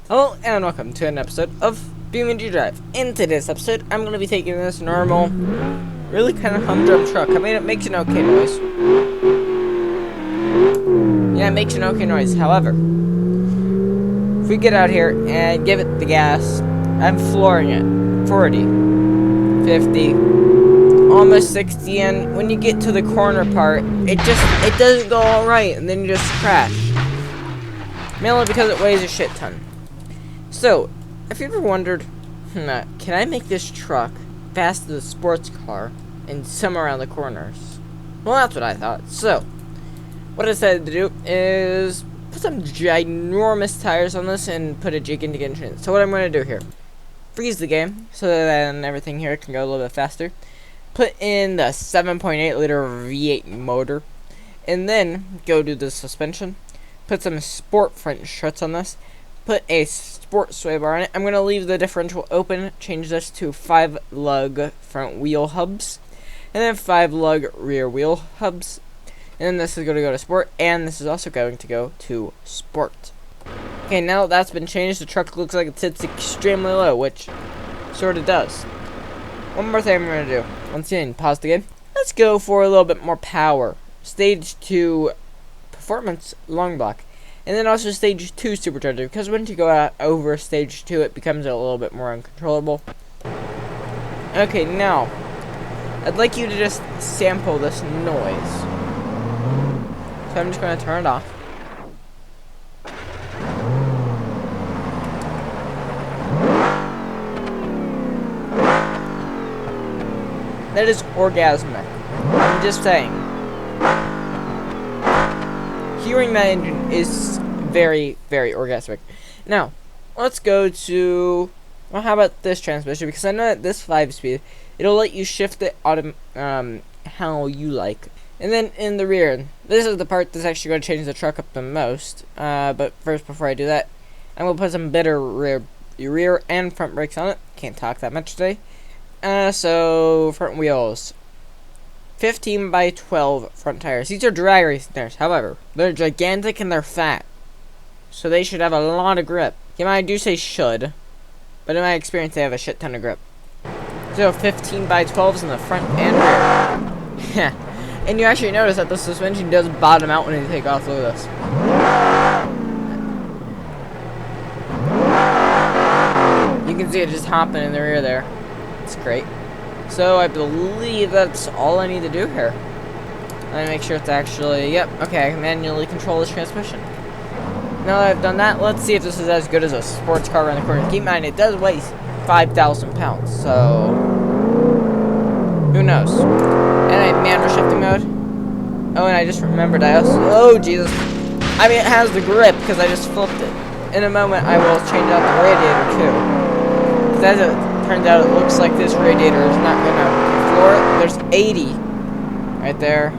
Hello and welcome to an episode of BeamNG.Drive. In today's episode, I'm going to be taking this normal, really kind of humdrum truck. I mean, it makes an okay noise. Yeah, it makes an okay noise. However, if we get out here and give it the gas, I'm flooring it. 40, 50, almost 60, and when you get to the corner part, it doesn't go alright, and then you just crash. Mainly because it weighs a shit ton. So, if you ever wondered, can I make this truck fast as a sports car and swim around the corners? Well, that's what I thought. So, what I decided to do is put some ginormous tires on this and put a gigantic engine in. So what I'm going to do here, freeze the game so that then everything here can go a little bit faster. Put in the 7.8 liter V8 motor, and then go to the suspension. Put some sport front struts on this. Put a sport sway bar on it. I'm going to leave the differential open, change this to 5 lug front wheel hubs, and then 5 lug rear wheel hubs. And then this is going to go to sport, and this is also going to go to sport. Okay, now that that's been changed, the truck looks like it sits extremely low, which sort of does. One more thing I'm going to do. Once again, pause the game. Let's go for a little bit more power. Stage 2 performance long block. And then also stage 2 supercharger, because once you go out over stage 2, it becomes a little bit more uncontrollable. Okay, now, I'd like you to just sample this noise. So I'm just going to turn it off. That is orgasmic. I'm just saying. Hearing that engine is very, very orgasmic. Now, let's go to, well, how about this transmission? Because I know that this 5-speed, it'll let you shift it how you like. And then in the rear, this is the part that's actually going to change the truck up the most. But first, before I do that, I'm going to put some better rear and front brakes on it. Can't talk that much today. So, front wheels. 15 by 12 front tires. These are dry racing tires. However, they're gigantic and they're fat. So they should have a lot of grip. Yeah, I do say should. But in my experience, they have a shit ton of grip. So 15 by 12s in the front and rear. And you actually notice that the suspension does bottom out when you take off. Look at this. You can see it just hopping in the rear there. It's great. So I believe that's all I need to do here. Let me make sure it's actually, yep, okay, I can manually control this transmission. Now that I've done that, let's see if this is as good as a sports car around the corner. Keep in mind, it does weigh 5,000 pounds, so who knows. And I manual shifting mode. Oh, and I just remembered I also, oh Jesus. I mean, it has the grip because I just flipped it. In a moment, I will change out the radiator too. Because as it turns out, it looks like this radiator is not going to floor it. There's 80 right there.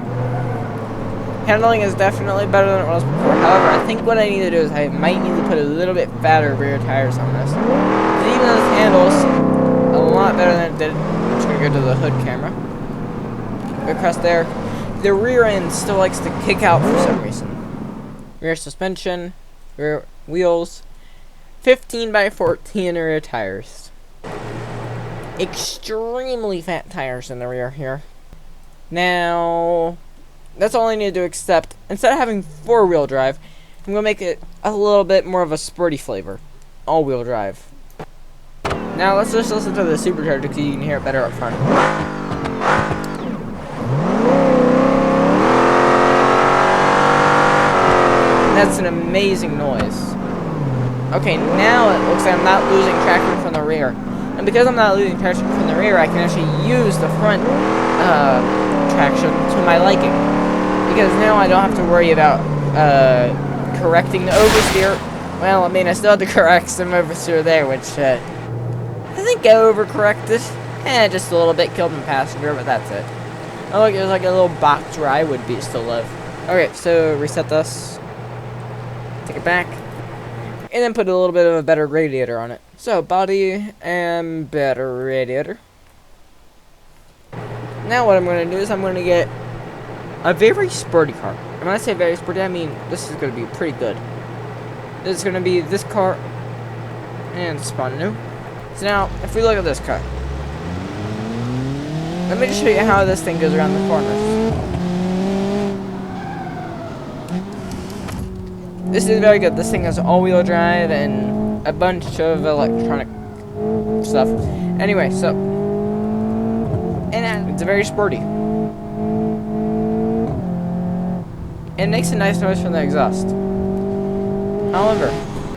Handling is definitely better than it was before. However, I think what I need to do is I might need to put a little bit fatter rear tires on this. Because even though this handles a lot better than it did, I'm just going to go to the hood camera. Go across there. The rear end still likes to kick out for some reason. Rear suspension, rear wheels, 15 by 14 rear tires. Extremely fat tires in the rear here. Now, that's all I need to do, except instead of having 4-wheel drive, I'm going to make it a little bit more of a sporty flavor. All-wheel drive. Now, let's just listen to the supercharger because you can hear it better up front. That's an amazing noise. Okay, now it looks like I'm not losing traction from the rear. And because I'm not losing traction from the rear, I can actually use the front traction to my liking. Because now I don't have to worry about correcting the oversteer. Well, I mean, I still have to correct some oversteer there, which I think I overcorrected. Just a little bit, killed my passenger, but that's it. Oh, look, there's like a little box where I would be still live. Okay, so reset this. Take it back. And then put a little bit of a better radiator on it. So, body and better radiator. Now what I'm going to do is I'm going to get a very sporty car. And when I say very sporty, I mean this is going to be pretty good. This is going to be this car. And spawn new. So now, if we look at this car. Let me just show you how this thing goes around the corners. This is very good. This thing has all-wheel drive and a bunch of electronic stuff. Anyway, so... And it's very sporty. It makes a nice noise from the exhaust. However,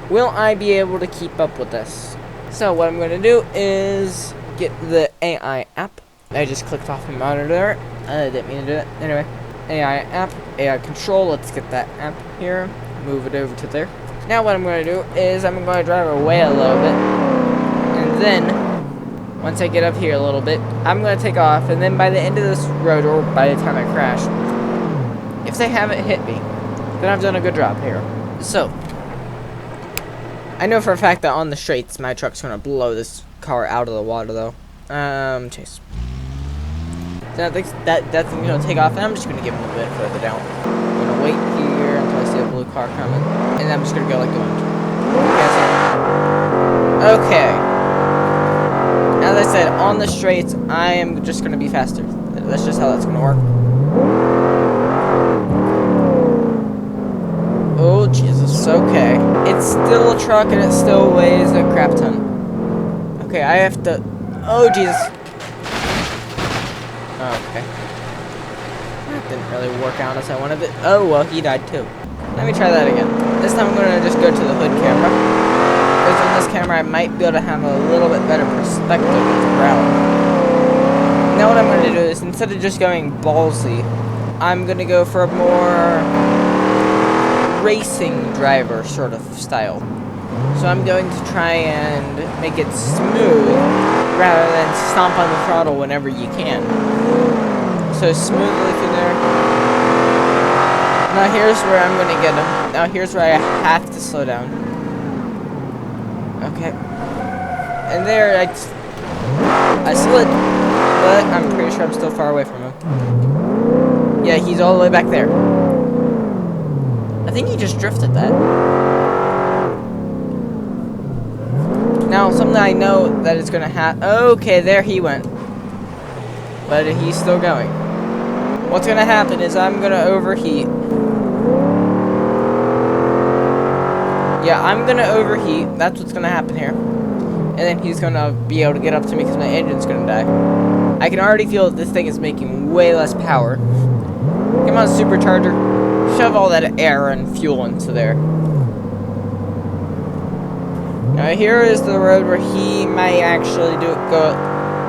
will I be able to keep up with this? So what I'm going to do is get the AI app. I just clicked off my monitor there. I didn't mean to do that. Anyway, AI app, AI control. Let's get that app here. Move it over to there. Now what I'm going to do is I'm going to drive away a little bit. And then, once I get up here a little bit, I'm going to take off. And then by the end of this road, or by the time I crash, if they haven't hit me, then I've done a good job here. So, I know for a fact that on the straights, my truck's going to blow this car out of the water, though. Chase. So I think that thing's going to take off, and I'm just going to give him a bit further down. I'm going to wait here until I see a blue car coming, and then I'm just going to go like going. Okay. As I said, on the straights, I am just going to be faster. That's just how that's going to work. Oh, Jesus. Okay. It's still a truck, and it still weighs a crap ton. Okay, I have to... Oh, Jesus. Okay. That didn't really work out as I wanted it. Oh, well, he died too. Let me try that again. This time I'm going to just go to the hood camera. Because on this camera I might be able to have a little bit better perspective of the ground. Now what I'm going to do is, instead of just going ballsy, I'm going to go for a more racing driver sort of style. So I'm going to try and make it smooth rather than stomp on the throttle whenever you can. So smoothly through there. Now here's where I'm going to get him. Now here's where I have to slow down. Okay. And there I slid. But I'm pretty sure I'm still far away from him. Yeah, he's all the way back there. I think he just drifted that. Now, something I know that is going to happen... Okay, there he went. But he's still going. What's going to happen is I'm going to overheat. Yeah, I'm going to overheat. That's what's going to happen here. And then he's going to be able to get up to me because my engine's going to die. I can already feel that this thing is making way less power. Come on, supercharger. Shove all that air and fuel into there. Now here is the road where he might actually go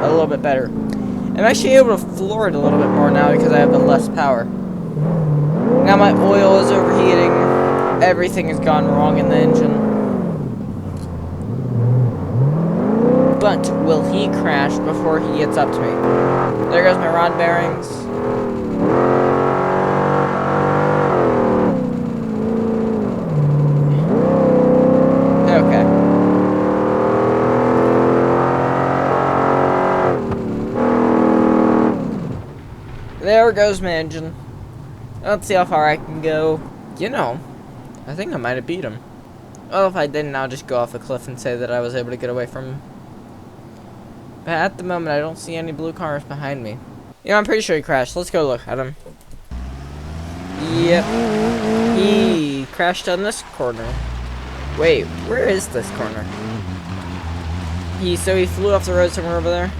a little bit better. I'm actually able to floor it a little bit more now because I have the less power. Now my oil is overheating. Everything has gone wrong in the engine. But will he crash before he gets up to me? There goes my rod bearings. Okay. There goes my engine. Let's see how far I can go. You know, I think I might have beat him. Well, if I didn't, I'll just go off a cliff and say that I was able to get away from him. But at the moment, I don't see any blue cars behind me. You know, I'm pretty sure he crashed. Let's go look at him. Yep. He crashed on this corner. Wait, where is this corner? So he flew off the road somewhere over there.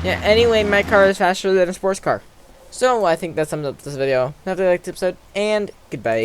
Yeah, anyway, my car is faster than a sports car. So, I think that sums up this video. Hope you liked the episode, and goodbye.